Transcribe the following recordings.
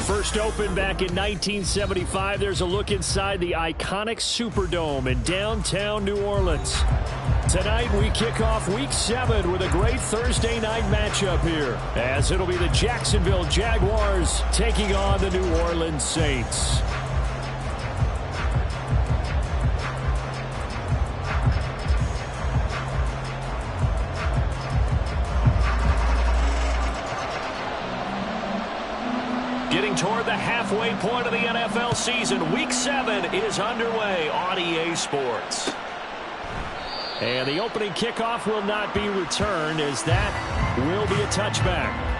First opened back in 1975. There's a look inside the iconic Superdome in downtown New Orleans. Tonight we kick off Week 7 with a great Thursday night matchup here, as it'll be the Jacksonville Jaguars taking on the New Orleans Saints. Getting toward the halfway point of the NFL season, Week 7 is underway on EA Sports. And the opening kickoff will not be returned, as that will be a touchback.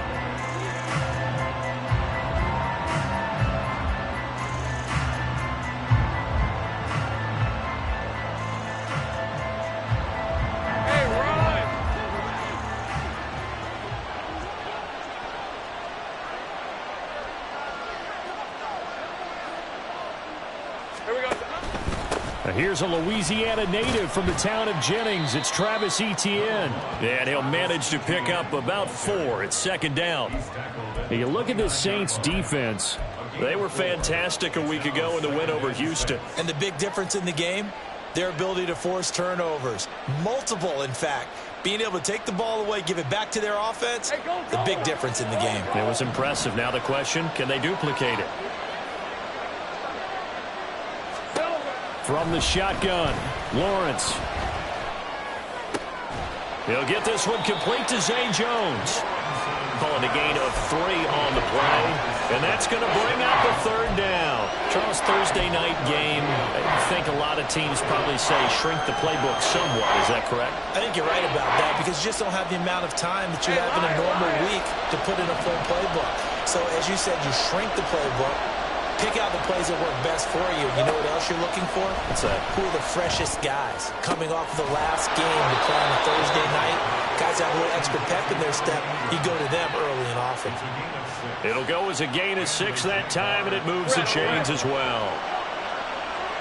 Here's a Louisiana native from the town of Jennings. It's Travis Etienne. And he'll manage to pick up about 4. It's second down. You look at this Saints defense. They were fantastic a week ago in the win over Houston. And the big difference in the game, their ability to force turnovers. Multiple, in fact. Being able to take the ball away, give it back to their offense, the big difference in the game. It was impressive. Now the question, can they duplicate it? From the shotgun, Lawrence. He'll get this one complete to Zay Jones. Calling a gain of 3 on the play. And that's going to bring up a third down. Charles, Thursday night game, I think a lot of teams probably say shrink the playbook somewhat. Is that correct? I think you're right about that, because you just don't have the amount of time that you have in a normal week to put in a full playbook. So as you said, you shrink the playbook. Pick out the plays that work best for you. You know what else you're looking for? What's that? Who are the freshest guys coming off the last game to play on a Thursday night? Guys have a little extra pep in their step. You go to them early and often. It'll go as a gain of 6 that time, and it moves the chains as well.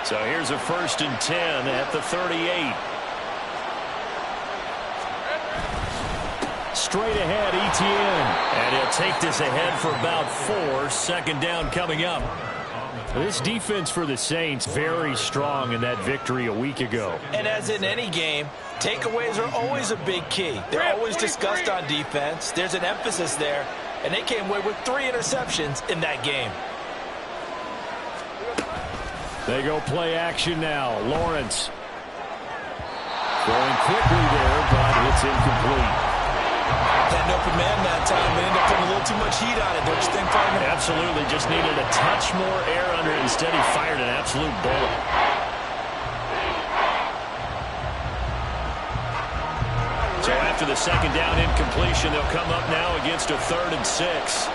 So here's a 1st and 10 at the 38. Straight ahead, Etienne. And he'll take this ahead for about 4. Second down coming up. This defense for the Saints, very strong in that victory a week ago. And as in any game, takeaways are always a big key. They're always discussed on defense. There's an emphasis there. And they came away with 3 interceptions in that game. They go play action now. Lawrence. Going quickly there, but it's incomplete. Had an open man that time, but ended up putting a little too much heat on it, don't you think, partner? Absolutely. Just needed a touch more air under it. Instead, he fired an absolute bullet. So after the second down incompletion, they'll come up now against a 3rd and 6.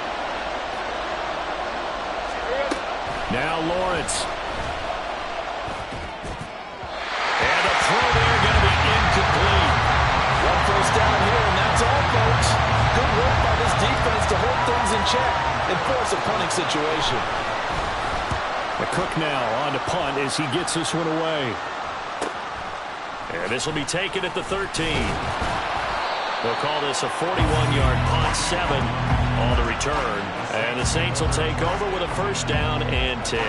Now Lawrence. And a throw there going to be incomplete. 1 first down here, and that's all, folks. Good work by this defense to hold things in check and force a punting situation. The Cook now on to punt as he gets this one away. And this will be taken at the 13. They'll call this a 41-yard punt, 7 on the return. And the Saints will take over with a 1st down and 10.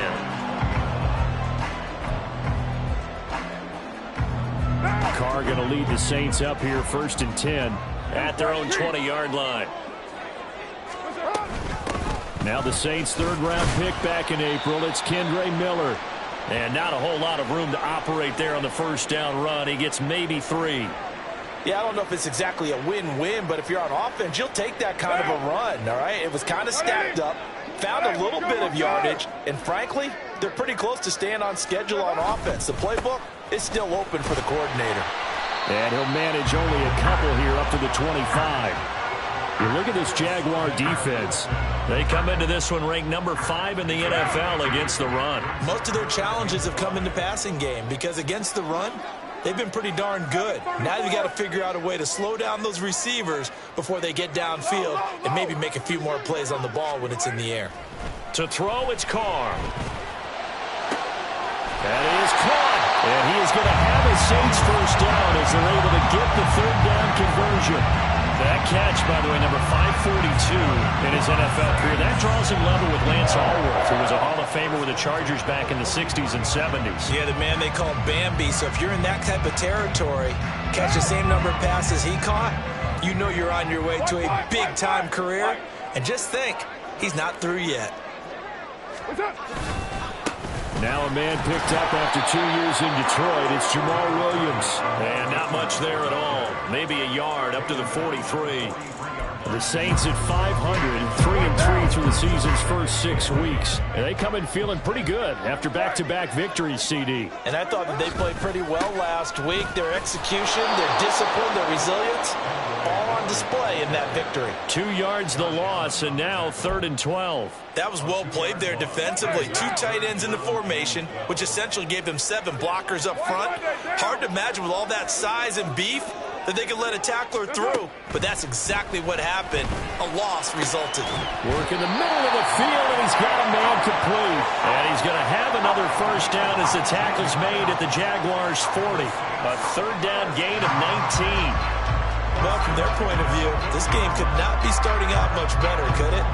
Carr going to lead the Saints up here 1st and 10 at their own 20-yard line. Now the Saints' 3rd-round pick back in April. It's Kendre Miller. And not a whole lot of room to operate there on the 1st down run. He gets maybe 3. Yeah, I don't know if it's exactly a win-win, but if you're on offense, you'll take that kind of a run, all right? It was kind of stacked up, found a little bit of yardage, and frankly, they're pretty close to staying on schedule on offense. The playbook is still open for the coordinator. And he'll manage only a couple here up to the 25. You look at this Jaguar defense. They come into this one ranked number 5 in the NFL against the run. Most of their challenges have come in the passing game because against the run, they've been pretty darn good. Now you've got to figure out a way to slow down those receivers before they get downfield and maybe make a few more plays on the ball when it's in the air. To throw, it's Carr. That is caught. And he is going to have a Saints 1st down as they're able to get the 3rd down conversion. That catch, by the way, number 542 in his NFL career. That draws him level with Lance Allworth, who was a Hall of Famer with the Chargers back in the 60s and 70s. Yeah, the man they call Bambi. So if you're in that type of territory, catch the same number of passes he caught, you know you're on your way to a big-time career. And just think, he's not through yet. Now a man picked up after 2 years in Detroit. It's Jamal Williams. And not much there at all. Maybe a yard up to the 43. The Saints at 500, 3-3 through the season's first 6 weeks. And they come in feeling pretty good after back-to-back victories, CD. And I thought that they played pretty well last week. Their execution, their discipline, their resilience, all on display in that victory. 2 yards the loss, and now 3rd and 12. That was well played there defensively. 2 tight ends in the formation, which essentially gave them 7 blockers up front. Hard to imagine with all that size and beef that they could let a tackler through. But that's exactly what happened. A loss resulted. Work in the middle of the field, and he's got a man complete. And he's going to have another first down as the tackle's made at the Jaguars' 40. A 3rd down gain of 19. Well, from their point of view, this game could not be starting out much better, could it?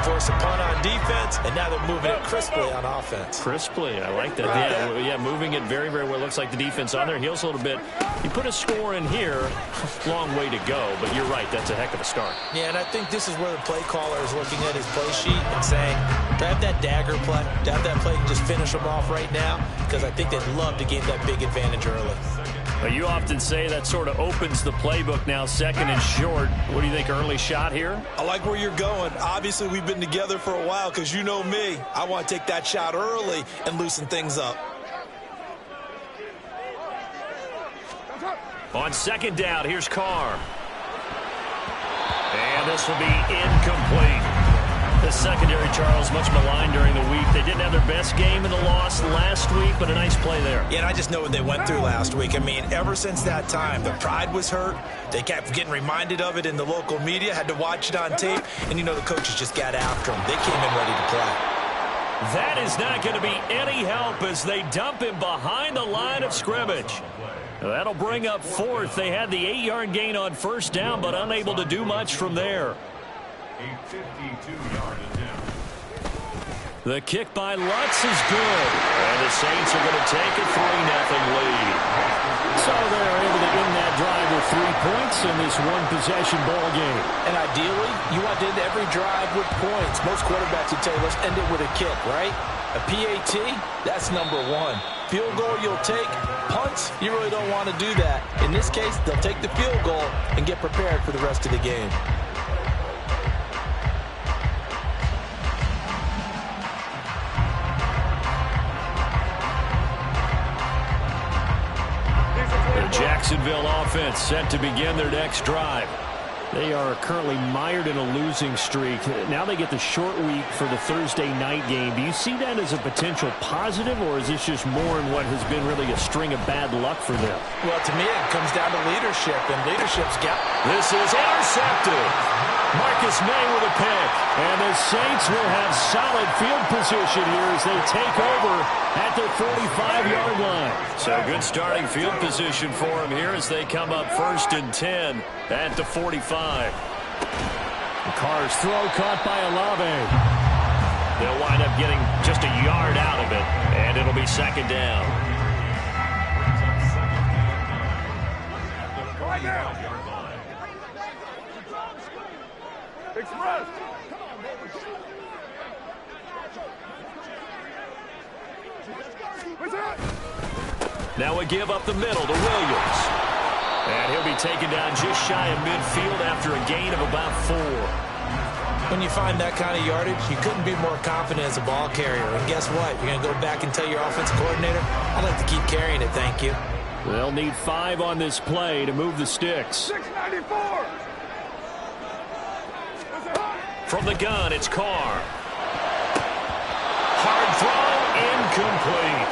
Force a punt on defense, and now they're moving it crisply on offense. Crisply, I like that. Yeah, moving it very, very well. Looks like the defense on their heels a little bit. You put a score in here, long way to go, but you're right, that's a heck of a start. Yeah, and I think this is where the play caller is looking at his play sheet and saying, to have that dagger play, to have that play and just finish them off right now, because I think they'd love to gain that big advantage early. But you often say that sort of opens the playbook now, 2nd and short. What do you think, early shot here? I like where you're going. Obviously, we've been together for a while because you know me. I want to take that shot early and loosen things up. On 2nd down, here's Carr. And this will be incomplete. The secondary, Charles, much maligned during the week. They didn't have their best game in the loss last week, but a nice play there. Yeah, and I just know what they went through last week. I mean, ever since that time, their pride was hurt. They kept getting reminded of it in the local media, had to watch it on tape, and you know the coaches just got after them. They came in ready to play. That is not going to be any help as they dump him behind the line of scrimmage. That'll bring up 4th. They had the 8-yard gain on 1st down, but unable to do much from there. A 52-yard attempt. The kick by Lutz is good. And the Saints are going to take a 3-0 lead. So they're able to end that drive with 3 points in this one-possession ball game. And ideally, you want to end every drive with points. Most quarterbacks would tell you, let's end it with a kick, right? A PAT, that's number 1. Field goal you'll take. Punts, you really don't want to do that. In this case, they'll take the field goal and get prepared for the rest of the game. Jacksonville offense set to begin their next drive. They are currently mired in a losing streak. Now they get the short week for the Thursday night game. Do you see that as a potential positive, or is this just more in what has been really a string of bad luck for them? Well, to me, it comes down to leadership, and leadership's got... This is intercepted. Marcus May with a pick. And the Saints will have solid field position here as they take over at the 45-yard line. So good starting field position for them here as they come up 1st and 10 at the 45. Carr's throw caught by Olave. They'll wind up getting just a yard out of it, and it'll be 2nd down. Express. Now we give up the middle to Williams. And he'll be taken down just shy of midfield after a gain of about 4. When you find that kind of yardage, you couldn't be more confident as a ball carrier. And guess what? You're going to go back and tell your offensive coordinator, I'd like to keep carrying it, thank you. They'll need 5 on this play to move the sticks. 694. From the gun, it's Carr. Hard throw, incomplete.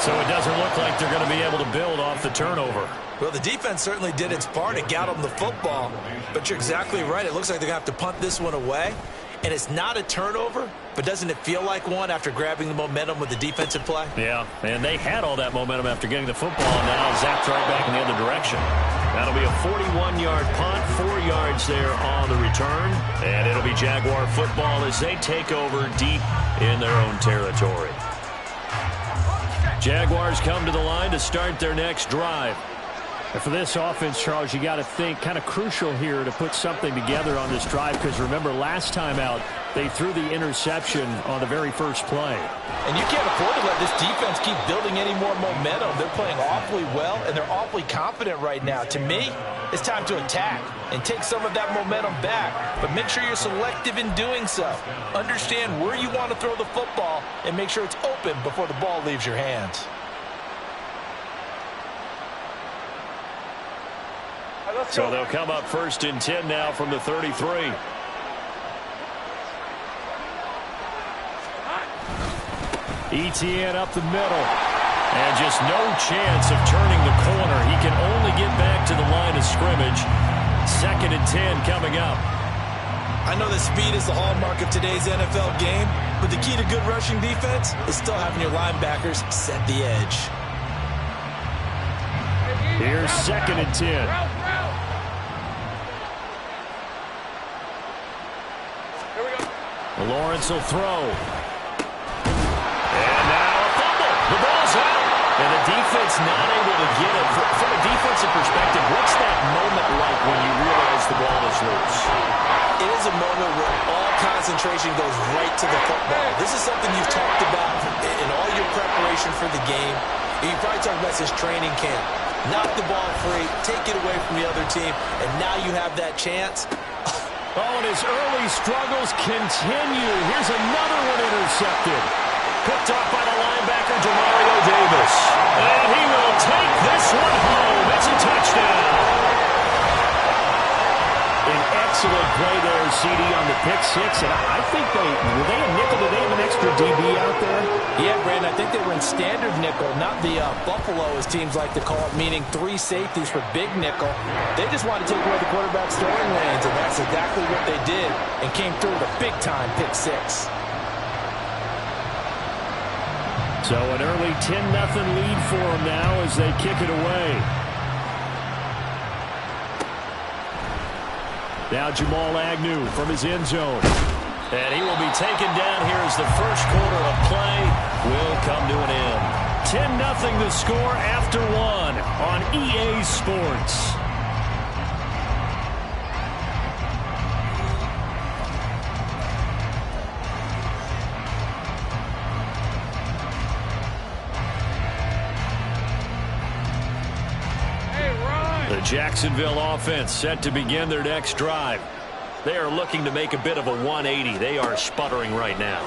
So it doesn't look like they're going to be able to build off the turnover. Well, the defense certainly did its part to get them the football. But you're exactly right. It looks like they're going to have to punt this one away. And it's not a turnover, but doesn't it feel like one after grabbing the momentum with the defensive play? Yeah, and they had all that momentum after getting the football, and now zapped right back in the other direction. That'll be a 41-yard punt, 4 yards there on the return. And it'll be Jaguar football as they take over deep in their own territory. Jaguars come to the line to start their next drive. And for this offense, Charles, you got to think kind of crucial here to put something together on this drive, because remember last time out they threw the interception on the very first play. And you can't afford to let this defense keep building any more momentum. They're playing awfully well, and they're awfully confident right now. To me, it's time to attack and take some of that momentum back, but make sure you're selective in doing so. Understand where you want to throw the football and make sure it's open before the ball leaves your hands. So they'll come up 1st and 10 now from the 33. Etienne up the middle. And just no chance of turning the corner. He can only get back to the line of scrimmage. 2nd and 10 coming up. I know that speed is the hallmark of today's NFL game, but the key to good rushing defense is still having your linebackers set the edge. Here's 2nd and 10. Lawrence will throw. And now a fumble. The ball's out. And the defense not able to get it. From a defensive perspective, what's that moment like when you realize the ball is loose? It is a moment where all concentration goes right to the football. This is something you've talked about in all your preparation for the game. You probably talked about this training camp. Knock the ball free, take it away from the other team, and now you have that chance. Oh, and his early struggles continue. Here's another one intercepted. Picked off by the linebacker, Demario Davis. And he will take this one home. It's a touchdown. An excellent play there, CD, on the pick six. And I think were they a nickel? Did they have an extra DB out there? Yeah, Brandon, I think they were in standard nickel, not the Buffalo, as teams like to call it, meaning 3 safeties for big nickel. They just wanted to take away the quarterback's throwing lanes, and that's exactly what they did, and came through with a big-time pick six. So an early 10-0 lead for them now as they kick it away. Now Jamal Agnew from his end zone. And he will be taken down here as the first quarter of play will come to an end. 10-0 the score after 1 on EA Sports. The Jacksonville offense set to begin their next drive. They are looking to make a bit of a 180. They are sputtering right now.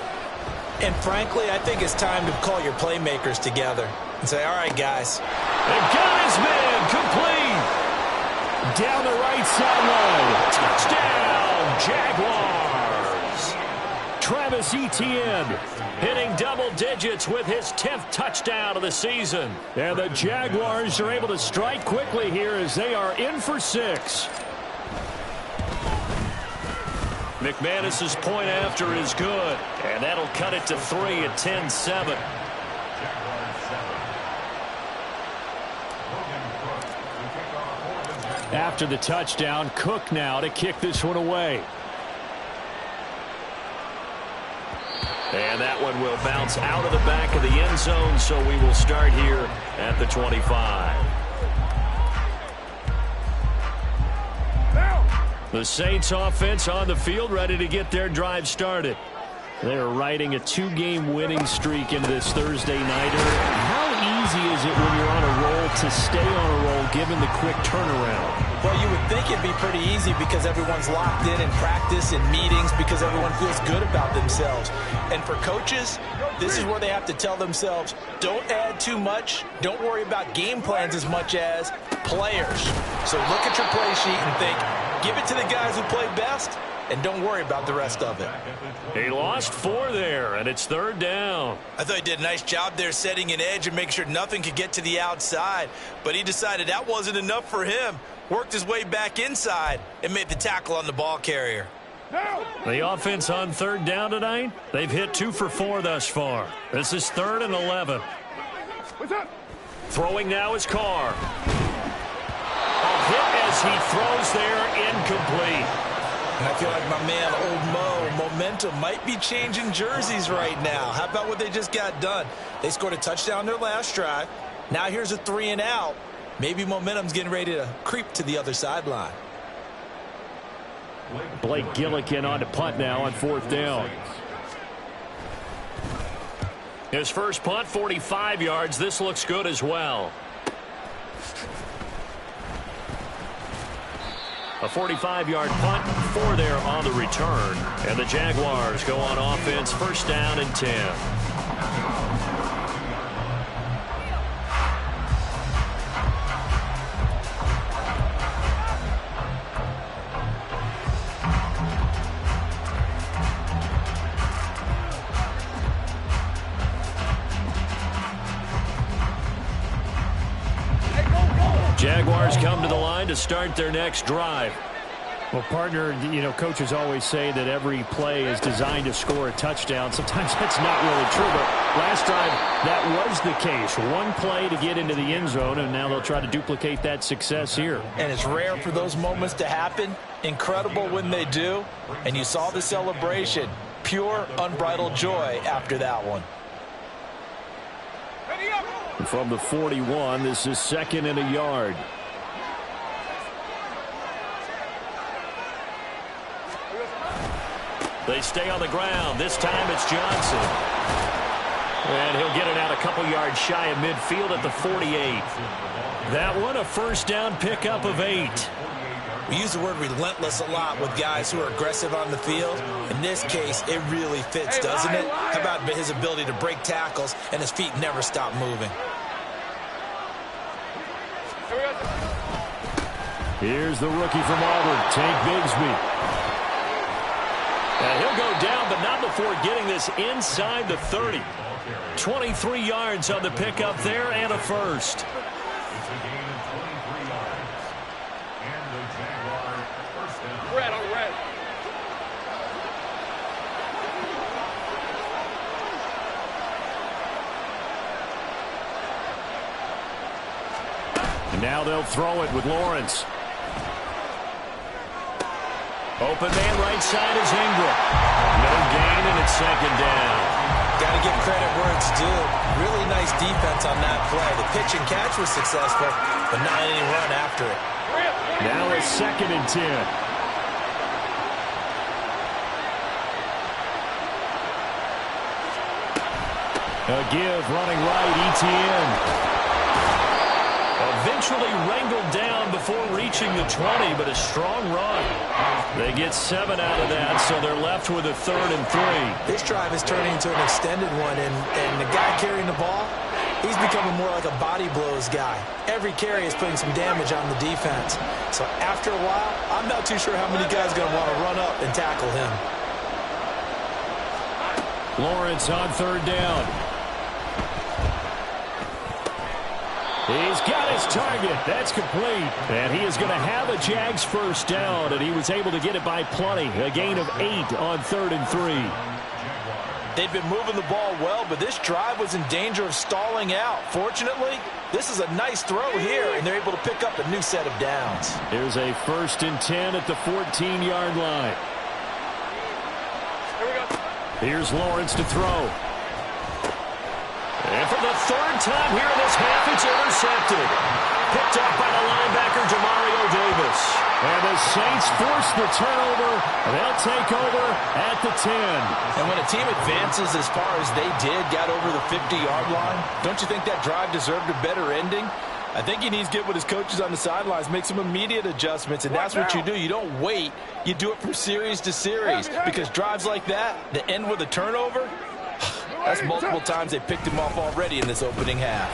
And frankly, I think it's time to call your playmakers together and say, all right, guys. They've got his man complete. Down the right sideline. Touchdown, Jaguars. Travis Etienne hitting double digits with his 10th touchdown of the season. And the Jaguars are able to strike quickly here as they are in for 6. McManus's point after is good, and that'll cut it to 3 at 10-7. After the touchdown, Cook now to kick this one away. And that one will bounce out of the back of the end zone, so we will start here at the 25. The Saints offense on the field, ready to get their drive started. They're riding a 2-game winning streak in this Thursday nighter. How easy is it when you're on a roll to stay on a roll given the quick turnaround? Well, you would think it'd be pretty easy because everyone's locked in practice and meetings because everyone feels good about themselves. And for coaches, this is where they have to tell themselves, don't add too much. Don't worry about game plans as much as players. So look at your play sheet and think, give it to the guys who play best, and don't worry about the rest of it. He lost 4 there, and it's 3rd down. I thought he did a nice job there setting an edge and making sure nothing could get to the outside. But he decided that wasn't enough for him. Worked his way back inside and made the tackle on the ball carrier. The offense on 3rd down tonight, they've hit 2 for 4 thus far. This is 3rd and 11. Throwing now is Carr. A hit Thomas, he throws there, incomplete. And I feel like my man, Old Mo, momentum might be changing jerseys right now. How about what they just got done? They scored a touchdown their last drive. Now here's a 3 and out. Maybe momentum's getting ready to creep to the other sideline. Blake Gillikin on to punt now on 4th down. His first punt, 45 yards. This looks good as well. A 45-yard punt, 4 there on the return. And the Jaguars go on offense, 1st down and 10. Jaguars come to the line to start their next drive. Well, partner, you know, coaches always say that every play is designed to score a touchdown. Sometimes that's not really true, but last drive, that was the case. One play to get into the end zone, and now they'll try to duplicate that success here. And it's rare for those moments to happen. Incredible when they do. And you saw the celebration. Pure, unbridled joy after that one. From the 41, this is 2nd and a yard. They stay on the ground. This time it's Johnson. And he'll get it out a couple yards shy of midfield at the 48. That one a 1st down pickup of 8. We use the word relentless a lot with guys who are aggressive on the field. In this case, it really fits, doesn't it? How about his ability to break tackles and his feet never stop moving? Here's the rookie from Auburn, Tank Bigsby. And he'll go down, but not before getting this inside the 30. 23 yards on the pickup there and a first. And now they'll throw it with Lawrence. Open man right side is Ingram. No gain, and it's 2nd down. Got to give credit where it's due. Really nice defense on that play. The pitch and catch was successful, but not any run after it. Now it's 2nd and 10. A give running right, ETN. Eventually wrangled down before reaching the 20, but a strong run. They get 7 out of that, so they're left with a 3rd and 3. This drive is turning into an extended one, and the guy carrying the ball, he's becoming more like a body blows guy. Every carry is putting some damage on the defense. So after a while, I'm not too sure how many guys are going to want to run up and tackle him. Lawrence on 3rd down. He's got his target. That's complete. And he is going to have a Jags 1st down, and he was able to get it by plenty. A gain of 8 on 3rd and 3. They've been moving the ball well, but this drive was in danger of stalling out. Fortunately, this is a nice throw here, and they're able to pick up a new set of downs. Here's a 1st and 10 at the 14-yard line. Here's Lawrence to throw. And for the 3rd time here in this half, it's intercepted. Picked up by the linebacker, Demario Davis. And the Saints force the turnover. They'll take over at the 10. And when a team advances as far as they did, got over the 50-yard line, don't you think that drive deserved a better ending? I think he needs to get with his coaches on the sidelines, make some immediate adjustments, and that's what you do. You don't wait. You do it from series to series, because drives like that end with a turnover, that's multiple times they picked him off already in this opening half.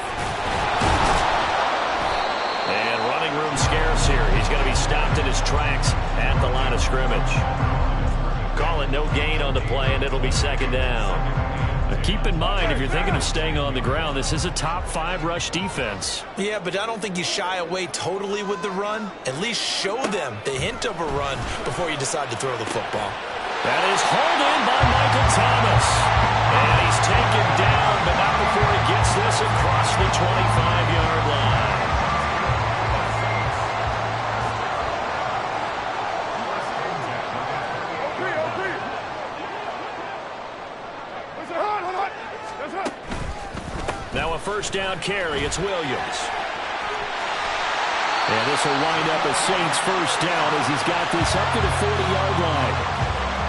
And running room scarce here. He's going to be stopped in his tracks at the line of scrimmage. Call it no gain on the play, and it'll be 2nd down. Now keep in mind, if you're thinking of staying on the ground, this is a top 5 rush defense. Yeah, but I don't think you shy away totally with the run. At least show them the hint of a run before you decide to throw the football. That is hauled in by Michael Thomas. And he's taken down, but not before he gets this across the 25-yard line. first down carry. It's Williams. And this will wind up a Saints first down as he's got this up to the 40-yard line.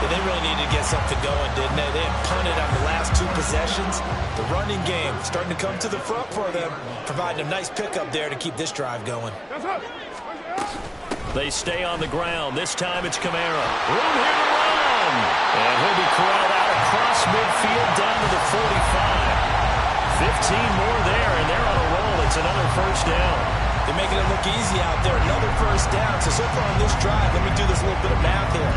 Yeah, they really needed to get something going, didn't they? They had punted on the last 2 possessions. The running game starting to come to the front for them, providing a nice pickup there to keep this drive going. They stay on the ground. This time it's Kamara. Room here to run. And he'll be corralled out across midfield down to the 45. 15 more there, and they're on a roll. It's another first down. They're making it look easy out there. Another first down. So far on this drive, let me do this little bit of math here.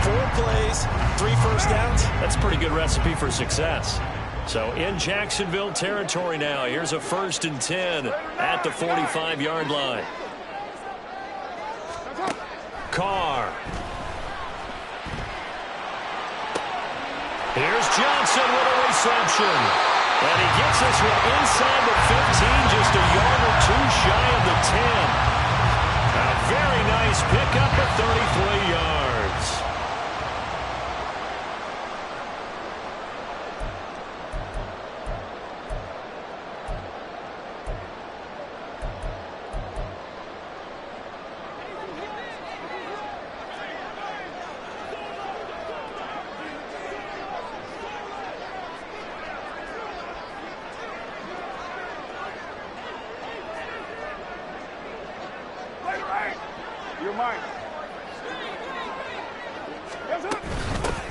4 plays, 3 first downs. That's a pretty good recipe for success. So in Jacksonville territory now. Here's a 1st and 10 at the 45-yard line. Carr. Here's Johnson with a reception. And he gets this one inside the 15, just a yard or 2 shy of the 10. A very nice pickup at 33 yards.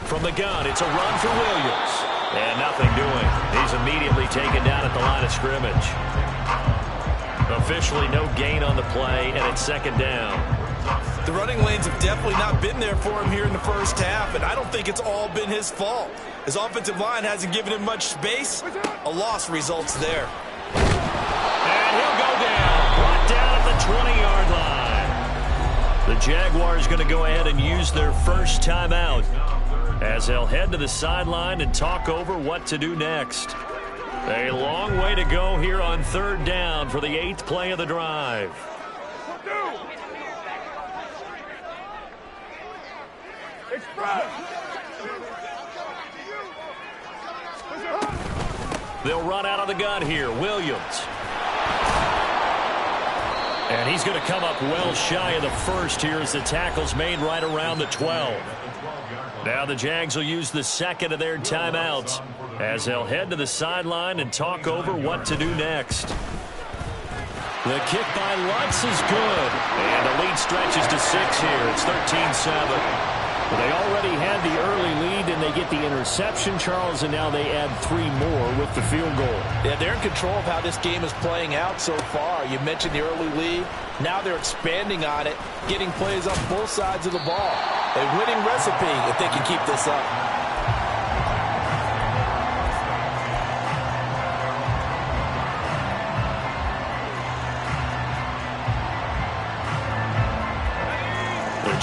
From the gun, it's a run for Williams. And nothing doing. He's immediately taken down at the line of scrimmage. Officially no gain on the play, and it's 2nd down. The running lanes have definitely not been there for him here in the first half, and I don't think it's all been his fault. His offensive line hasn't given him much space. A loss results there. And he'll go down. Brought down at the 20-yard line. The Jaguars going to go ahead and use their first timeout as they'll head to the sideline and talk over what to do next. A long way to go here on 3rd down for the 8th play of the drive. They'll run out of the gun here. Williams. And he's going to come up well shy of the first here as the tackle's made right around the 12. Now the Jags will use the 2nd of their timeouts as they'll head to the sideline and talk over what to do next. The kick by Lutz is good. And the lead stretches to 6 here. It's 13-7. They already had the early lead, and they get the interception, Charles, and now they add 3 more with the field goal. Yeah, they're in control of how this game is playing out so far. You mentioned the early lead. Now they're expanding on it, getting plays on both sides of the ball. A winning recipe if they can keep this up.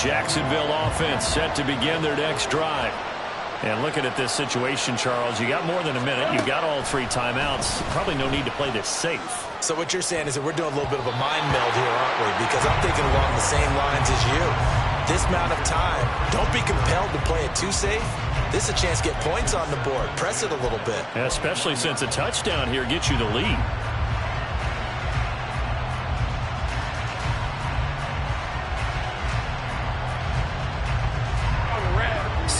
Jacksonville offense set to begin their next drive. And looking at this situation, Charles, you got more than a minute. You've got all 3 timeouts. Probably no need to play this safe. So what you're saying is that we're doing a little bit of a mind meld here, aren't we? Because I'm thinking along the same lines as you. This amount of time, don't be compelled to play it too safe. This is a chance to get points on the board. Press it a little bit. And especially since a touchdown here gets you the lead.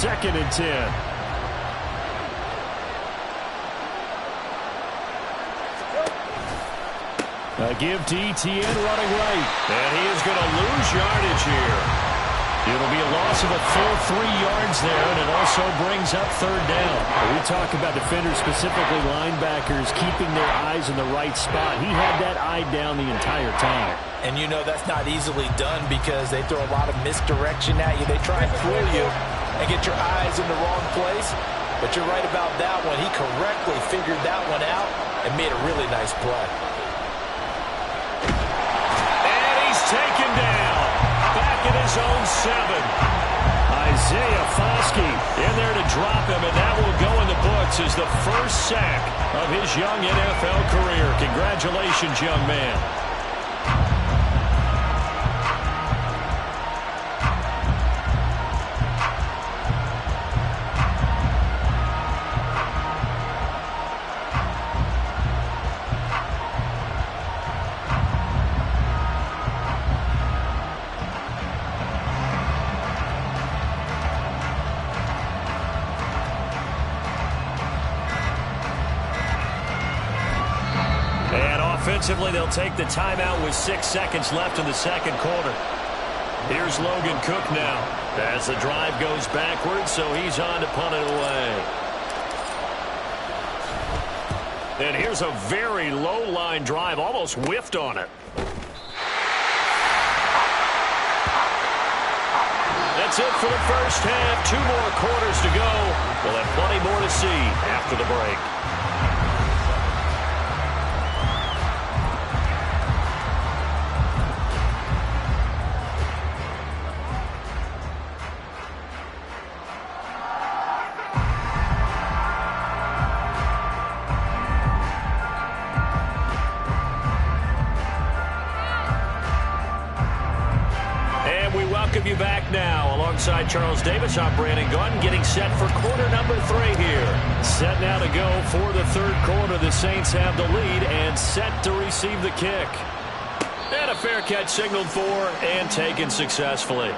2nd and 10. A give to ETN running right. And he is going to lose yardage here. It'll be a loss of a full 3 yards there, and it also brings up 3rd down. We talk about defenders, specifically linebackers, keeping their eyes in the right spot. He had that eye down the entire time. And you know that's not easily done because they throw a lot of misdirection at you. They try and fool you and get your eyes in the wrong place. But you're right about that one. He correctly figured that one out and made a really nice play. And he's taken down. Back at his own 7. Isaiah Foskey in there to drop him, and that will go in the books as the first sack of his young NFL career. Congratulations, young man. Defensively, they'll take the timeout with 6 seconds left in the second quarter. Here's Logan Cook now as the drive goes backwards, so he's on to punt it away. And here's a very low-line drive, almost whiffed on it. That's it for the first half. 2 more quarters to go. We'll have plenty more to see after the break. Welcome you back now. Alongside Charles Davis, I'm Brandon Gunn, getting set for quarter number 3 here. Set now to go for the third quarter. The Saints have the lead and set to receive the kick. And a fair catch signaled for and taken successfully.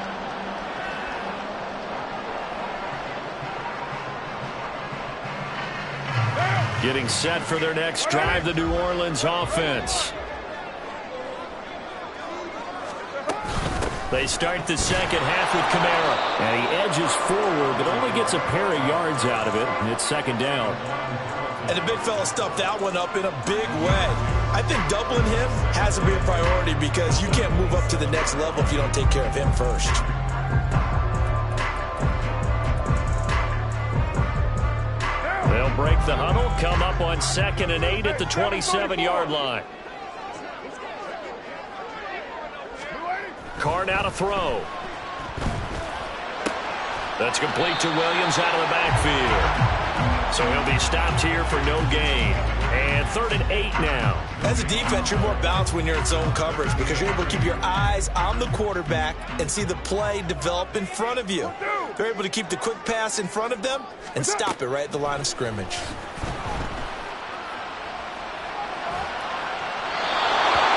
Getting set for their next drive, the New Orleans offense. They start the second half with Kamara. And he edges forward, but only gets a pair of yards out of it, and it's second down. And the big fella stuffed that one up in a big way. I think doubling him has to be a priority because you can't move up to the next level if you don't take care of him first. They'll break the huddle, come up on 2nd and 8 at the 27-yard line. Carr now to throw. That's complete to Williams out of the backfield. So he'll be stopped here for no gain. And 3rd and 8 now. As a defense, you're more balanced when you're in zone coverage because you're able to keep your eyes on the quarterback and see the play develop in front of you. They're able to keep the quick pass in front of them and stop it right at the line of scrimmage.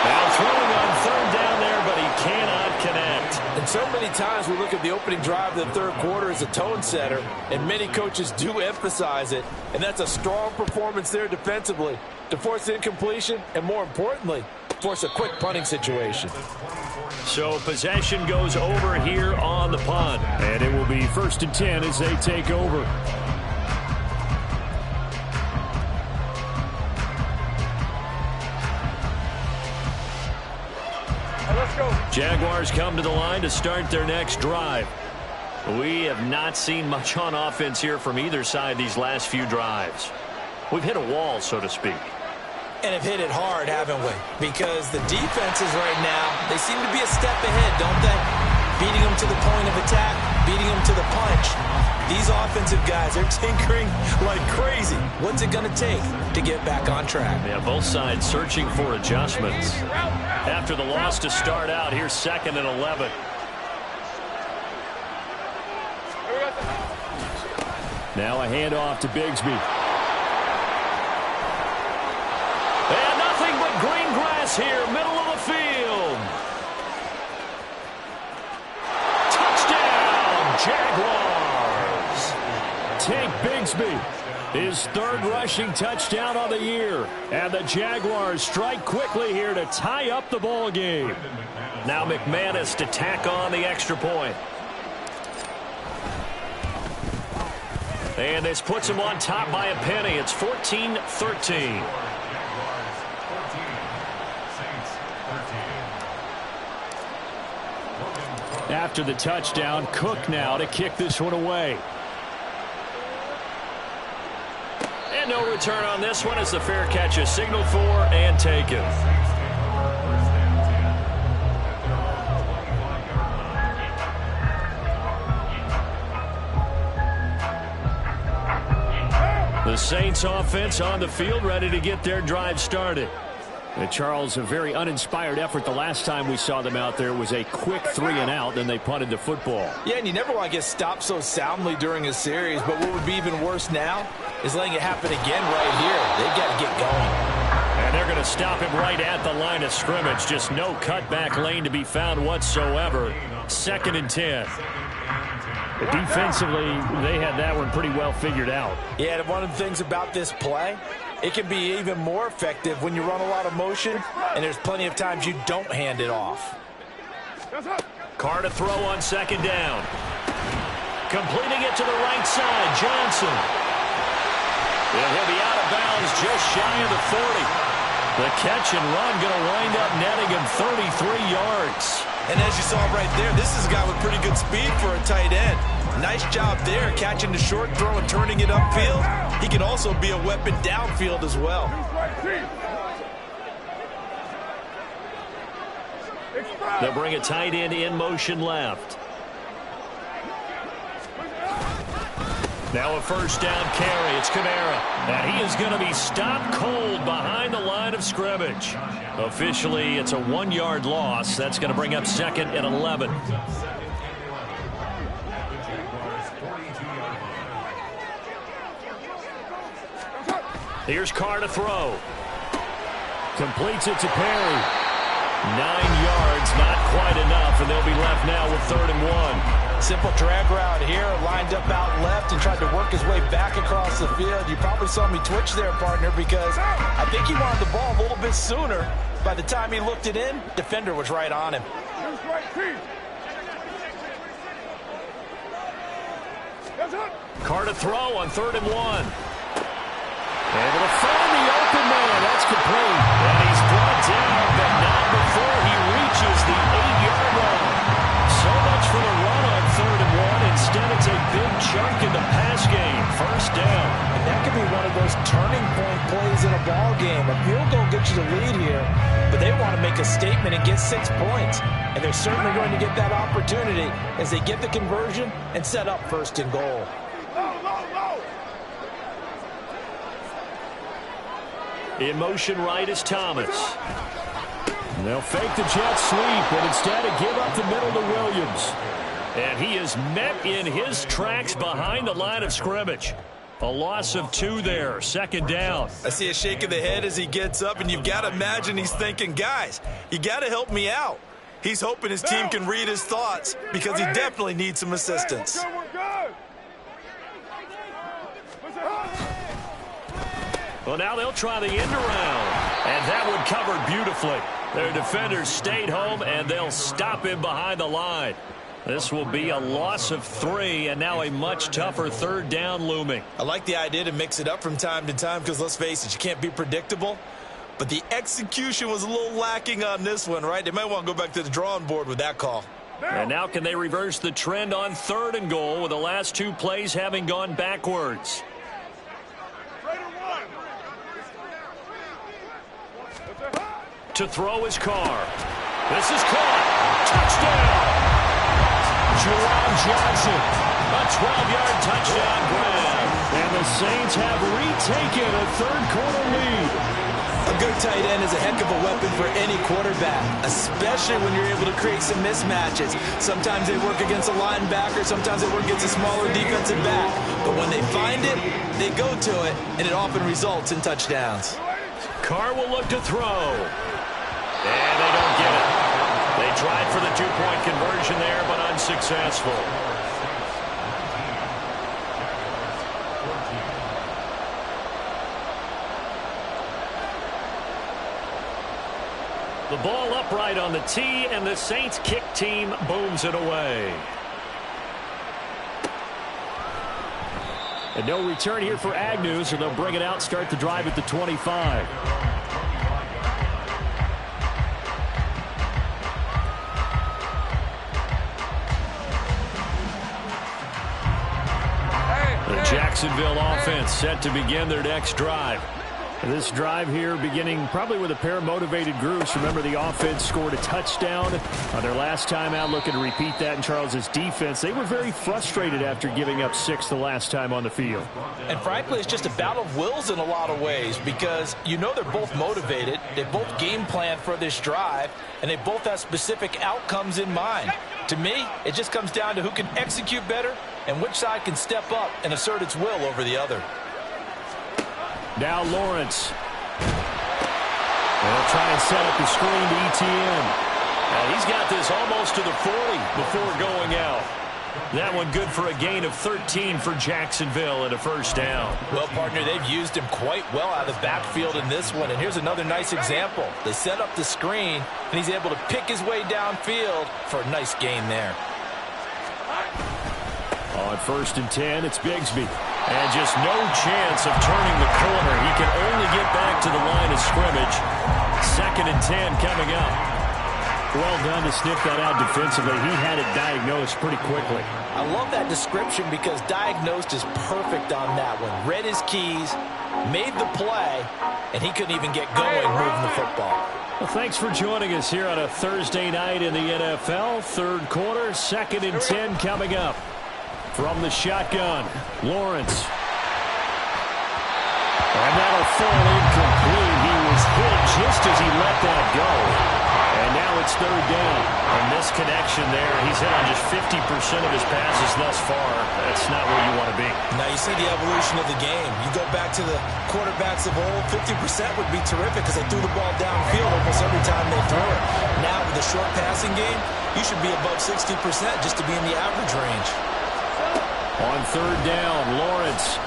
Now throwing on 3rd down there, but he cannot connect. And so many times we look at the opening drive of the third quarter as a tone setter, and many coaches do emphasize it, and that's a strong performance there defensively to force incompletion and, more importantly, force a quick punting situation. So possession goes over here on the punt. And it will be 1st and 10 as they take over. Jaguars come to the line to start their next drive. We have not seen much on offense here from either side these last few drives. We've hit a wall, so to speak. And have hit it hard, haven't we? Because the defenses right now, they seem to be a step ahead, don't they? Beating them to the point of attack, beating them to the punch. These offensive guys, they're tinkering like crazy. What's it going to take to get back on track? Yeah, both sides searching for adjustments. After the loss to start out, here's 2nd and 11. Now a handoff to Bigsby. And nothing but green grass here, middle of the field. Touchdown, Jaguars. Tank Bigsby, his 3rd rushing touchdown on the year. And the Jaguars strike quickly here to tie up the ball game. Now McManus to tack on the extra point. And this puts him on top by a penny. It's 14-13. After the touchdown, Cook now to kick this one away. And no return on this one as the fair catch is signaled for and taken. The Saints offense on the field ready to get their drive started. And Charles, a very uninspired effort the last time we saw them out there was a quick 3 and out, then they punted the football. Yeah, and you never want to get stopped so soundly during a series, but what would be even worse now is letting it happen again right here. They've got to get going. And they're going to stop him right at the line of scrimmage. Just no cutback lane to be found whatsoever. 2nd and 10. But defensively, they had that one pretty well figured out. Yeah, and one of the things about this play, it can be even more effective when you run a lot of motion, and there's plenty of times you don't hand it off. Carr to throw on 2nd down. Completing it to the right side, Johnson. And he'll be out of bounds just shy of the 40. The catch and run going to wind up netting him 33 yards. And as you saw right there, this is a guy with pretty good speed for a tight end. Nice job there, catching the short throw and turning it upfield. He can also be a weapon downfield as well. They'll bring a tight end in motion left. Now a 1st down carry. It's Kamara. And he is going to be stopped cold behind the line of scrimmage. Officially, it's a 1-yard loss. That's going to bring up 2nd and 11. Here's Carr to throw. Completes it to Perry. 9 yards, not quite enough, and they'll be left now with 3rd and 1. Simple drag route here, lined up out left and tried to work his way back across the field. You probably saw me twitch there, partner, because I think he wanted the ball a little bit sooner. By the time he looked it in, defender was right on him. Carr to throw on 3rd and 1. Able to find the open man. That's complete. And he's brought down, but not before he reaches the 8-yard line. So much for the run on 3rd and 1. Instead, it's a big chunk in the pass game. 1st down. And that could be one of those turning point plays in a ball game. A field goal gets you the lead here, but they want to make a statement and get 6 points. And they're certainly going to get that opportunity as they get the conversion and set up 1st and goal. In motion right is Thomas. They'll fake the jet sweep, and instead give up the middle to Williams. And he is met in his tracks behind the line of scrimmage. A loss of 2 there, 2nd down. I see a shake of the head as he gets up, and you've got to imagine he's thinking, guys, you got to help me out. He's hoping his team can read his thoughts because he definitely needs some assistance. Well, now they'll try the end around, and that one covered beautifully. Their defenders stayed home, and they'll stop him behind the line. This will be a loss of 3, and now a much tougher 3rd down looming. I like the idea to mix it up from time to time because, let's face it, you can't be predictable. But the execution was a little lacking on this one, right? They might want to go back to the drawing board with that call. And now can they reverse the trend on 3rd and goal with the last 2 plays having gone backwards? To throw his Carr. This is caught. Touchdown. Jerome Johnson. A 12-yard touchdown grab. And the Saints have retaken a 3rd quarter lead. A good tight end is a heck of a weapon for any quarterback, especially when you're able to create some mismatches. Sometimes they work against a linebacker. Sometimes they work against a smaller defensive back. But when they find it, they go to it, and it often results in touchdowns. Carr will look to throw. And they don't get it. They tried for the 2-point conversion there, but unsuccessful. The ball upright on the tee, and the Saints kick team booms it away. And no return here for Agnew, so they'll bring it out, start the drive at the 25. The Jacksonville offense set to begin their next drive. This drive here beginning probably with a pair of motivated groups. Remember, the offense scored a touchdown on their last time out, looking to repeat that in Charles's defense. They were very frustrated after giving up 6 the last time on the field. And frankly, it's just a battle of wills in a lot of ways because you know they're both motivated. They both game plan for this drive, and they both have specific outcomes in mind. To me, it just comes down to who can execute better and which side can step up and assert its will over the other. Now Lawrence. They'll try and set up the screen to ETN. And he's got this almost to the 40 before going out. That one good for a gain of 13 for Jacksonville and a first down. Well, partner, they've used him quite well out of the backfield in this one. And here's another nice example. They set up the screen, and he's able to pick his way downfield for a nice gain there. On 1st and 10, it's Bigsby. And just no chance of turning the corner. He can only get back to the line of scrimmage. 2nd and 10 coming up. Well done to sniff that out defensively. He had it diagnosed pretty quickly. I love that description because diagnosed is perfect on that one. Read his keys, made the play, and he couldn't even get going moving the football. Well, thanks for joining us here on a Thursday night in the NFL. 3rd quarter, 2nd and 10 coming up. From the shotgun, Lawrence. And that'll fall incomplete. He was hit just as he let that go. And now it's 3rd down. And this connection there, he's hit on just 50% of his passes thus far. That's not where you want to be. Now you see the evolution of the game. You go back to the quarterbacks of old, 50% would be terrific because they threw the ball downfield almost every time they threw it. Now with the short passing game, you should be above 60% just to be in the average range. On 3rd down, Lawrence.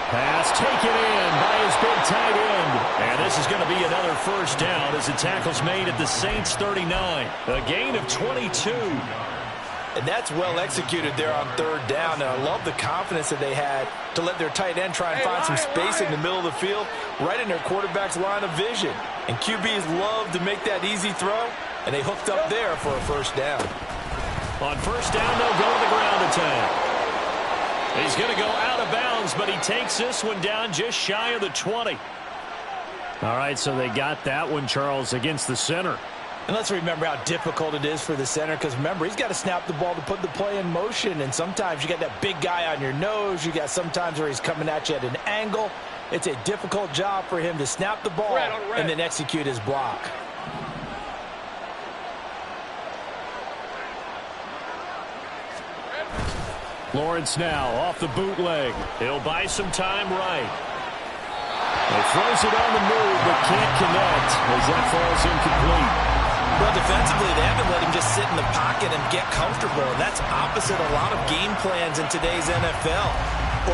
Pass taken in by his big tight end. And this is going to be another first down as the tackle's made at the Saints 39. A gain of 22. And that's well executed there on 3rd down. And I love the confidence that they had to let their tight end try and find some space in the middle of the field, right in their quarterback's line of vision. And QBs love to make that easy throw, and they hooked up there for a first down. On 1st down, they'll go to the ground attack. He's going to go out of bounds, but he takes this one down just shy of the 20. All right, so they got that one, Charles, against the center. And let's remember how difficult it is for the center, because remember, he's got to snap the ball to put the play in motion, and sometimes you got that big guy on your nose. You got sometimes where he's coming at you at an angle. It's a difficult job for him to snap the ball and then execute his block. Lawrence now off the bootleg. He'll buy some time right. He throws it on the move, but can't connect as that falls incomplete. Well, defensively, they haven't let him just sit in the pocket and get comfortable, and that's opposite a lot of game plans in today's NFL.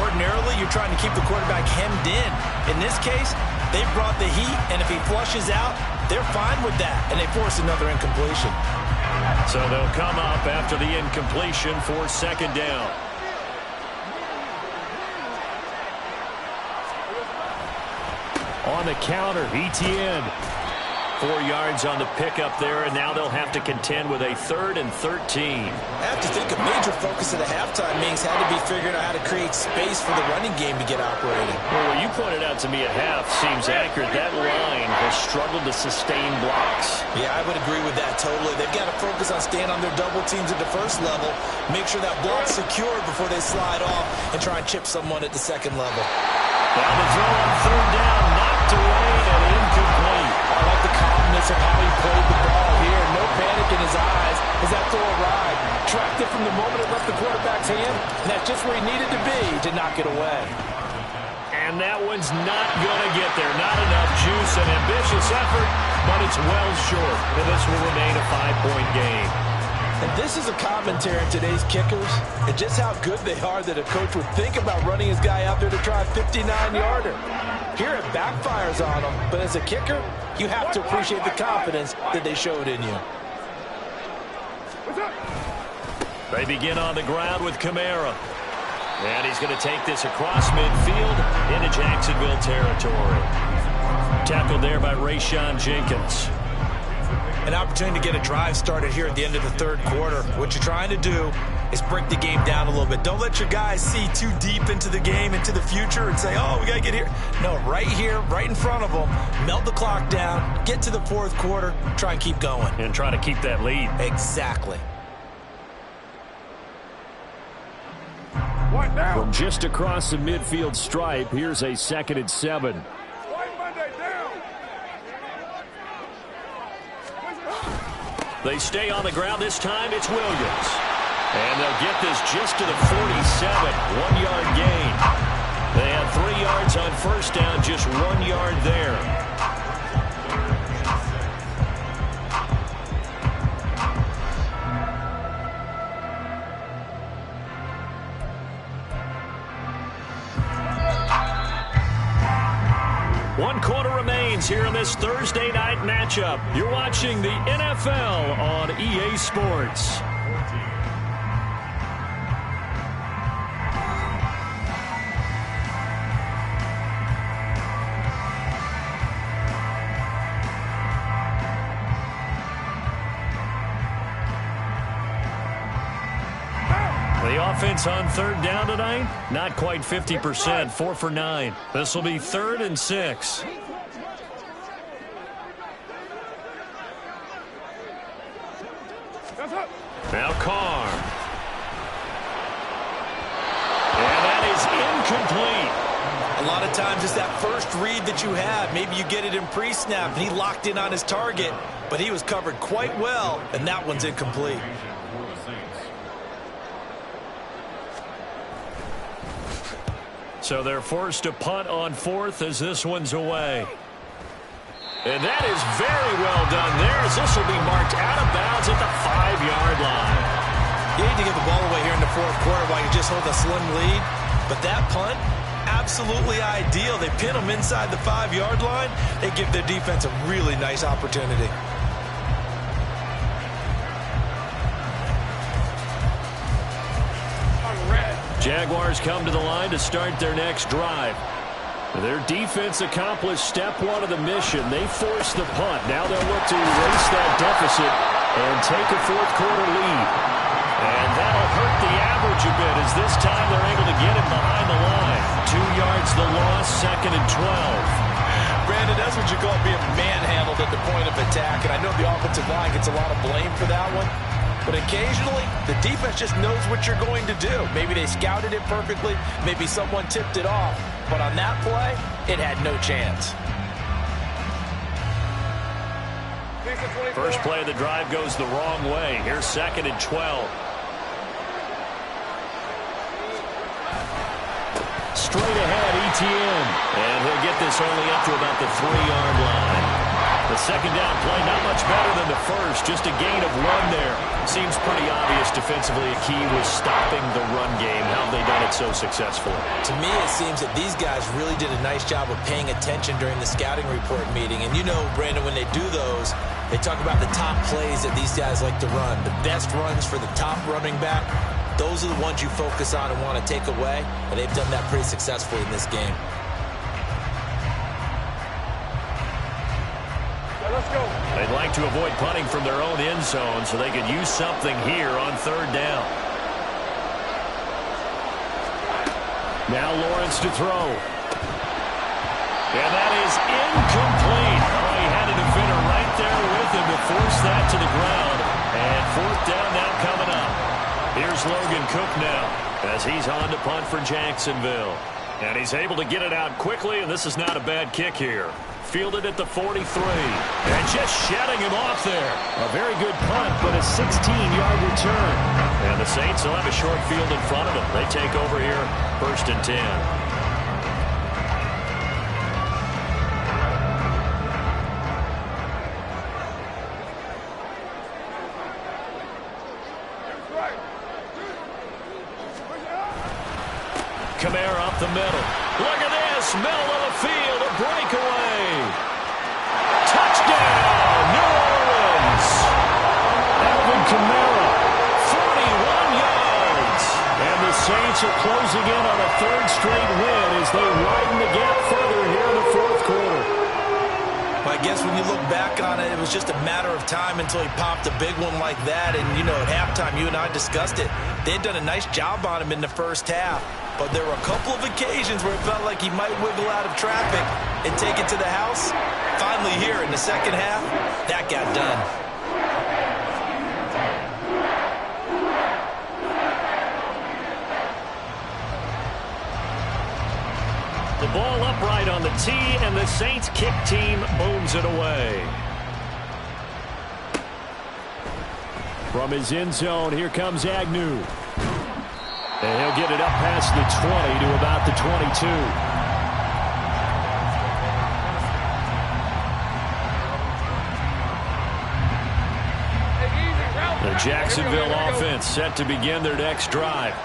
Ordinarily, you're trying to keep the quarterback hemmed in. In this case, they brought the heat, and if he flushes out, they're fine with that, and they force another incompletion. So they'll come up after the incompletion for 2nd down. On the counter, Etienne. 4 yards on the pickup there, and now they'll have to contend with a 3rd and 13. I have to think a major focus of the halftime meetings had to be figuring out how to create space for the running game to get operating. Well, what you pointed out to me at half seems accurate. That line has struggled to sustain blocks. Yeah, I would agree with that totally. They've got to focus on staying on their double teams at the first level, make sure that block's secure before they slide off and try and chip someone at the second level. Now the throw on 3rd down, knocked away and incomplete. I like the calmness of how he played the ball here. No panic in his eyes as that throw arrived. Tracked it from the moment it left the quarterback's hand, and that's just where he needed to be to knock it away. And that one's not going to get there. Not enough juice, an ambitious effort, but it's well short. And this will remain a 5-point game. And this is a commentary on today's kickers and just how good they are that a coach would think about running his guy out there to try a 59-yarder. Here it backfires on him, but as a kicker, you have to appreciate the confidence that they showed in you. They begin on the ground with Kamara. And he's going to take this across midfield into Jacksonville territory. Tackled there by Rayshon Jenkins. An opportunity to get a drive started here at the end of the 3rd quarter. What you're trying to do is break the game down a little bit. Don't let your guys see too deep into the game, into the future, and say, oh, we got to get here. No, right here, right in front of them, melt the clock down, get to the 4th quarter, try and keep going. And try to keep that lead. Exactly. From just across the midfield stripe, here's a 2nd and 7. They stay on the ground. This time it's Williams. And they'll get this just to the 47. 1-yard gain. They had 3 yards on 1st down, just 1 yard there. 1 quarter remains here in this Thursday night matchup. You're watching the NFL on EA Sports. The offense on third down tonight, not quite 50%, 4 for 9. This will be 3rd and 6. Now Carr. And that is incomplete. A lot of times it's that first read that you have. Maybe you get it in pre-snap, and he locked in on his target, but he was covered quite well, and that one's incomplete. So they're forced to punt on 4th as this one's away. And that is very well done there, as this will be marked out of bounds at the 5-yard line. You need to give the ball away here in the 4th quarter while you just hold a slim lead. But that punt, absolutely ideal. They pin them inside the 5-yard line. They give their defense a really nice opportunity. Jaguars come to the line to start their next drive. Their defense accomplished step 1 of the mission. They forced the punt. Now they'll look to erase that deficit and take a 4th quarter lead. And that'll hurt the average a bit, as this time they're able to get him behind the line. 2 yards the loss, 2nd and 12. Brandon, that's what you call being manhandled at the point of attack. And I know the offensive line gets a lot of blame for that one. But occasionally, the defense just knows what you're going to do. Maybe they scouted it perfectly. Maybe someone tipped it off. But on that play, it had no chance. First play of the drive goes the wrong way. Here's 2nd and 12. Straight ahead, Etienne. And he'll get this only up to about the 3-yard line. The second down play, not much better than the first. Just a gain of 1 there. Seems pretty obvious defensively a key was stopping the run game. How have they done it so successfully? To me, it seems that these guys really did a nice job of paying attention during the scouting report meeting. And you know, Brandon, when they do those, they talk about the top plays that these guys like to run. The best runs for the top running back. Those are the ones you focus on and want to take away. And they've done that pretty successfully in this game. They'd like to avoid punting from their own end zone so they could use something here on 3rd down. Now Lawrence to throw. And that is incomplete. Oh, he had a defender right there with him to force that to the ground. And 4th down now coming up. Here's Logan Cook now as he's on to punt for Jacksonville. And he's able to get it out quickly, and this is not a bad kick here. Fielded at the 43. And just shutting him off there. A very good punt, but a 16-yard return. And the Saints will have a short field in front of them. They take over here, 1st and 10. Kamara up the middle. Look at this. Middle of the field. A breakaway. Touchdown, New Orleans. Alvin Kamara, 41 yards. And the Saints are closing in on a 3rd straight win as they widen the gap further here in the 4th quarter. I guess when you look back on it, it was just a matter of time until he popped a big one like that. And, you know, at halftime, you and I discussed it. They had done a nice job on him in the first half. But there were a couple of occasions where it felt like he might wiggle out of traffic and take it to the house. Finally here in the second half, that got done. The ball upright on the tee, and the Saints kick team booms it away. From his end zone, here comes Agnew. And he'll get it up past the 20 to about the 22. The Jacksonville offense set to begin their next drive.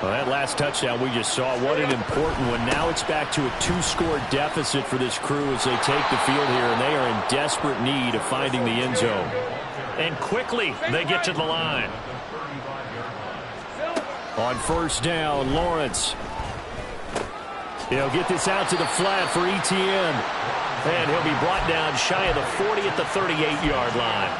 Well, that last touchdown we just saw, what an important one. Now it's back to a 2-score deficit for this crew as they take the field here, and they are in desperate need of finding the end zone. And quickly they get to the line. On first down, Lawrence. He'll get this out to the flat for Etienne. And he'll be brought down shy of the 40 at the 38-yard line.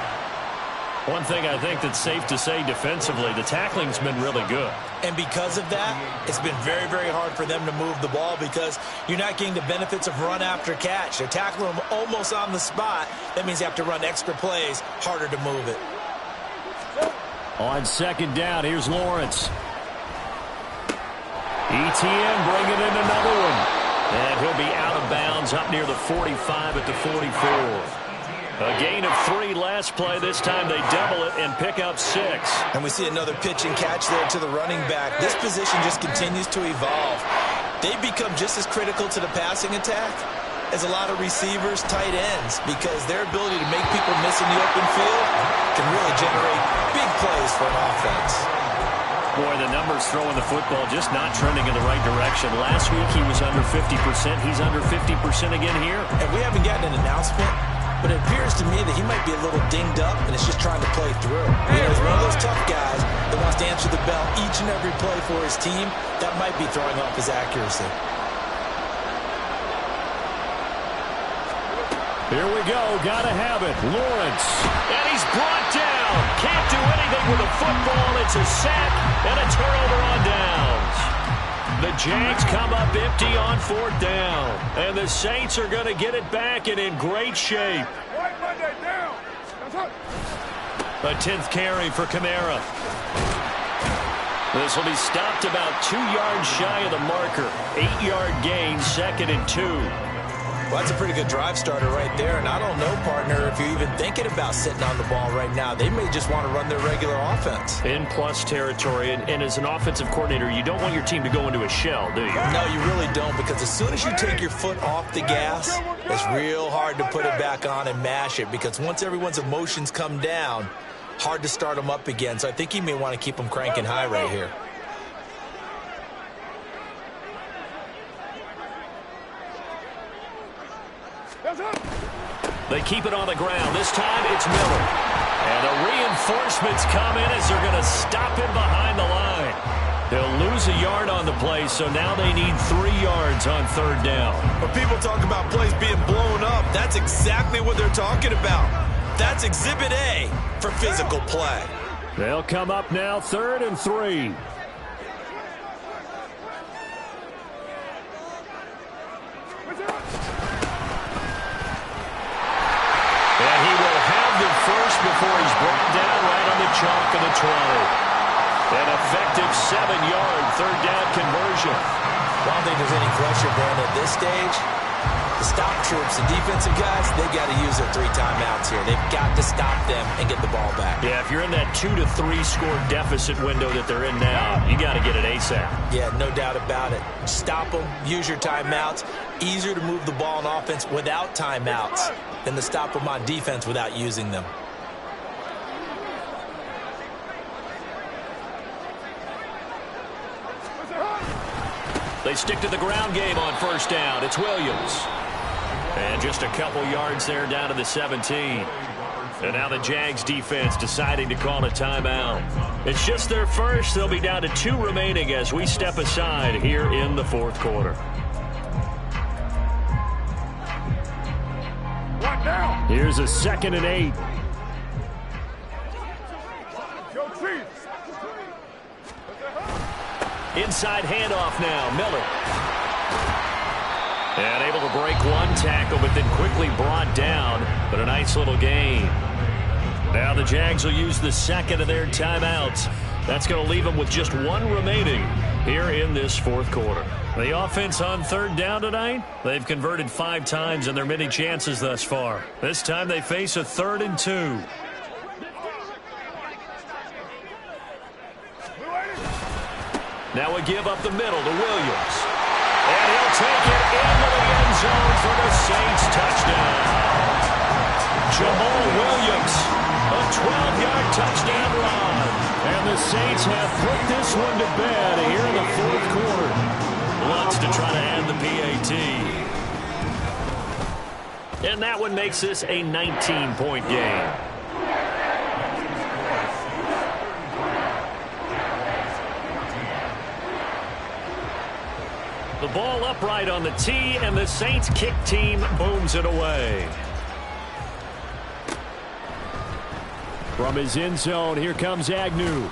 One thing I think that's safe to say defensively, the tackling's been really good. And because of that, it's been very, very hard for them to move the ball because you're not getting the benefits of run after catch. They're tackling them almost on the spot. That means you have to run extra plays, harder to move it. On second down, here's Lawrence. Etienne bringing in another one. And he'll be out of bounds up near the 45 at the 44. A gain of 3 last play. This time they double it and pick up 6. And we see another pitch and catch there to the running back. This position just continues to evolve. They've become just as critical to the passing attack as a lot of receivers, tight ends, because their ability to make people miss in the open field can really generate big plays for an offense. Boy, the numbers throwing the football just not trending in the right direction. Last week he was under 50%. He's under 50% again here. And we haven't gotten an announcement, but it appears to me that he might be a little dinged up and it's just trying to play through. You know, he's one of those tough guys that wants to answer the bell each and every play for his team. That might be throwing off his accuracy. Here we go. Gotta have it. Lawrence. And he's brought down. Can't do anything with the football. It's a sack and a turnover on downs. The Jags come up empty on 4th down. And the Saints are going to get it back and in great shape. A 10th carry for Kamara. This will be stopped about 2 yards shy of the marker. 8-yard gain, 2nd and 2. Well, that's a pretty good drive starter right there. And I don't know, partner, if you're even thinking about sitting on the ball right now. They may just want to run their regular offense. In plus territory. And as an offensive coordinator, you don't want your team to go into a shell, do you? No, you really don't, because as soon as you take your foot off the gas, it's real hard to put it back on and mash it, because once everyone's emotions come down, hard to start them up again. So I think you may want to keep them cranking high right here. They keep it on the ground. This time it's Miller. And the reinforcements come in as they're going to stop him behind the line. They'll lose a yard on the play, so now they need 3 yards on 3rd down. When people talk about plays being blown up, that's exactly what they're talking about. That's Exhibit A for physical play. They'll come up now 3rd and 3. And he will have the first before he's brought down right on the chalk of the 20. An effective 7-yard 3rd down conversion. I don't think there's any question, Brandon, at this stage. The stop troops, the defensive guys, they got to use their 3 timeouts here. They've got to stop them and get the ball back. Yeah, if you're in that 2 to 3 score deficit window that they're in now, you got to get it ASAP. Yeah, no doubt about it. Stop them, use your timeouts. Easier to move the ball on offense without timeouts than to stop them on defense without using them. They stick to the ground game on 1st down. It's Williams. And just a couple yards there down to the 17. And now the Jags defense deciding to call a timeout. It's just their first. They'll be down to 2 remaining as we step aside here in the 4th quarter. Here's a 2nd and 8. Inside handoff now, Miller. And able to break 1 tackle, but then quickly brought down. But a nice little gain. Now the Jags will use the 2nd of their timeouts. That's going to leave them with just 1 remaining here in this 4th quarter. The offense on 3rd down tonight, they've converted 5 times in their many chances thus far. This time they face a 3rd and 2. Now we give up the middle to Williams. And he'll take it into the end zone for the Saints touchdown. Jamal Williams, a 12-yard touchdown run. And the Saints have put this one to bed here in the fourth quarter. Wants to try to add the PAT. And that one makes this a 19-point game. The ball upright on the tee, and the Saints kick team booms it away. From his end zone, here comes Agnew.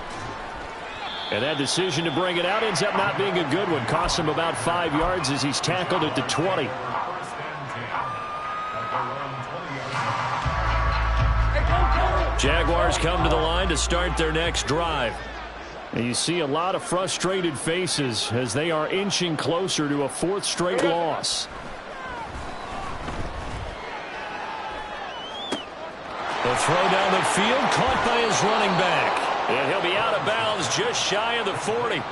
And that decision to bring it out ends up not being a good one. Costs him about 5 yards as he's tackled at the 20. Jaguars come to the line to start their next drive. And you see a lot of frustrated faces as they are inching closer to a fourth straight loss. The throw down the field, caught by his running back. And he'll be out of bounds just shy of the 40.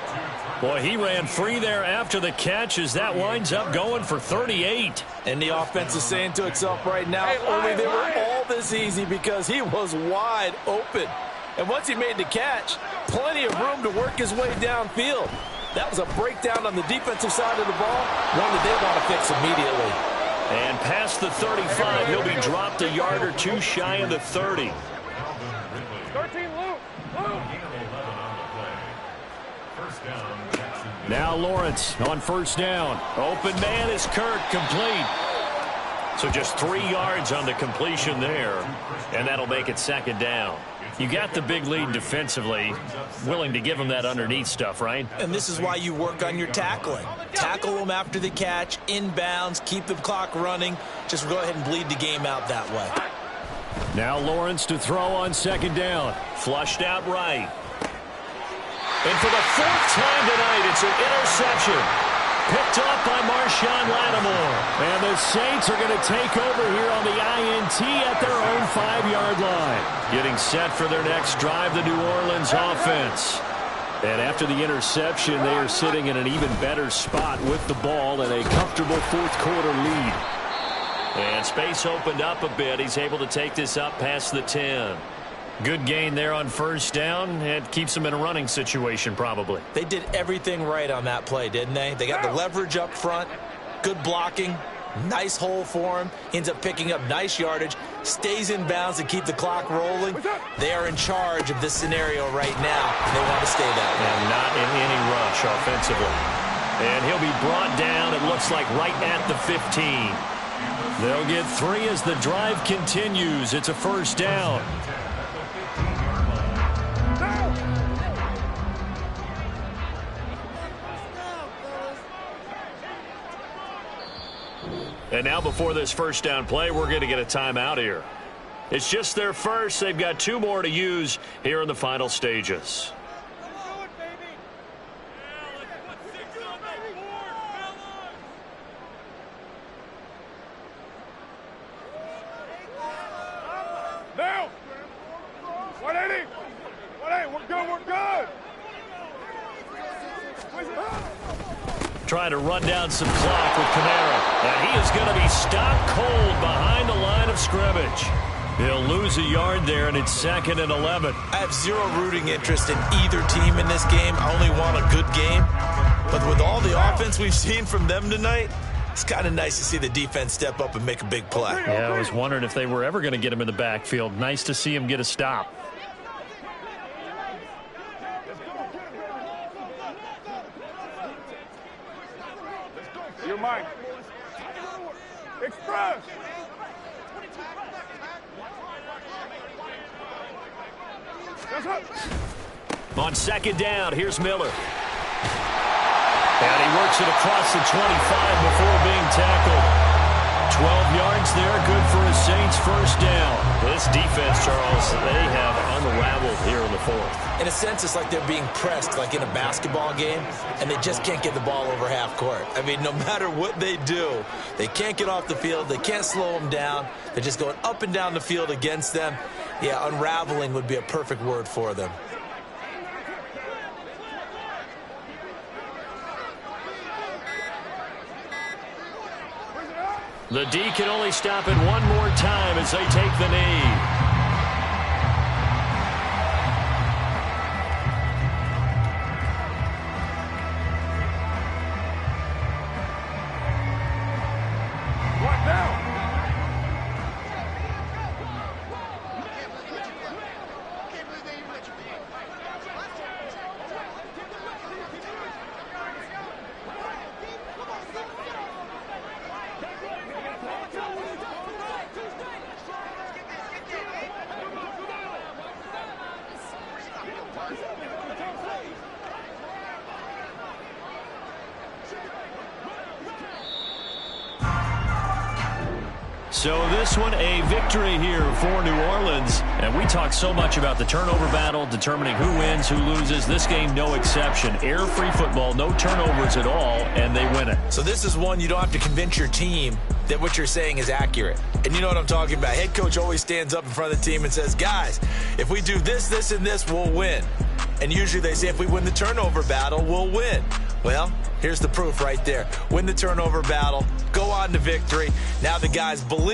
Boy, he ran free there after the catch as that winds up going for 38. And the offense is saying to itself right now, only they were all this easy because he was wide open. And once he made the catch, plenty of room to work his way downfield. That was a breakdown on the defensive side of the ball, one that they want to fix immediately. And past the 35, he'll be dropped a yard or two shy of the 30. 13, Luke. Now Lawrence on first down. Open man is Kirk, complete. So just 3 yards on the completion there, and that'll make it second down. You got the big lead defensively, willing to give them that underneath stuff, right? And this is why you work on your tackling. Tackle them after the catch, inbounds, keep the clock running. Just go ahead and bleed the game out that way. Now Lawrence to throw on second down. Flushed out right. And for the fourth time tonight, it's an interception. Picked off by Marshawn Lattimore. And the Saints are going to take over here on the INT at their own 5-yard line. Getting set for their next drive, the New Orleans offense. And after the interception, they are sitting in an even better spot with the ball and a comfortable fourth quarter lead. And space opened up a bit. He's able to take this up past the 10. Good gain there on first down. It keeps them in a running situation probably. They did everything right on that play, didn't they? They got the leverage up front, good blocking, nice hole for him. Ends up picking up nice yardage, stays in bounds to keep the clock rolling. They are in charge of this scenario right now, and they want to stay that way. And not in any rush offensively. And he'll be brought down, it looks like, right at the 15. They'll get 3 as the drive continues. It's a first down. And now before this first down play, we're going to get a timeout here. It's just their first. They've got 2 more to use here in the final stages. Now! 180! 180, we're good, we're good! Trying to run down some clock with Kamara. And he is going to be stopped cold behind the line of scrimmage. He'll lose a yard there, and it's 2nd and 11. I have zero rooting interest in either team in this game. I only want a good game. But with all the offense we've seen from them tonight, it's kind of nice to see the defense step up and make a big play. Yeah, I was wondering if they were ever going to get him in the backfield. Nice to see him get a stop. You're mine. Express! On second down, here's Miller. And he works it across the 25 before being tackled. 12 yards there, good for a Saints first down. This defense, Charles, they have unraveled here in the fourth. In a sense, it's like they're being pressed like in a basketball game, and they just can't get the ball over half court. I mean, no matter what they do, they can't get off the field. They can't slow them down. They're just going up and down the field against them. Yeah, unraveling would be a perfect word for them. The D can only stop it one more time as they take the knee. So this one, a victory here for New Orleans. And we talk so much about the turnover battle, determining who wins, who loses. This game, no exception. Error-free football, no turnovers at all, and they win it. So this is one you don't have to convince your team that what you're saying is accurate. And you know what I'm talking about. Head coach always stands up in front of the team and says, guys, if we do this, this, and this, we'll win. And usually they say if we win the turnover battle, we'll win. Well, here's the proof right there. Win the turnover battle, go on to victory. Now the guys believe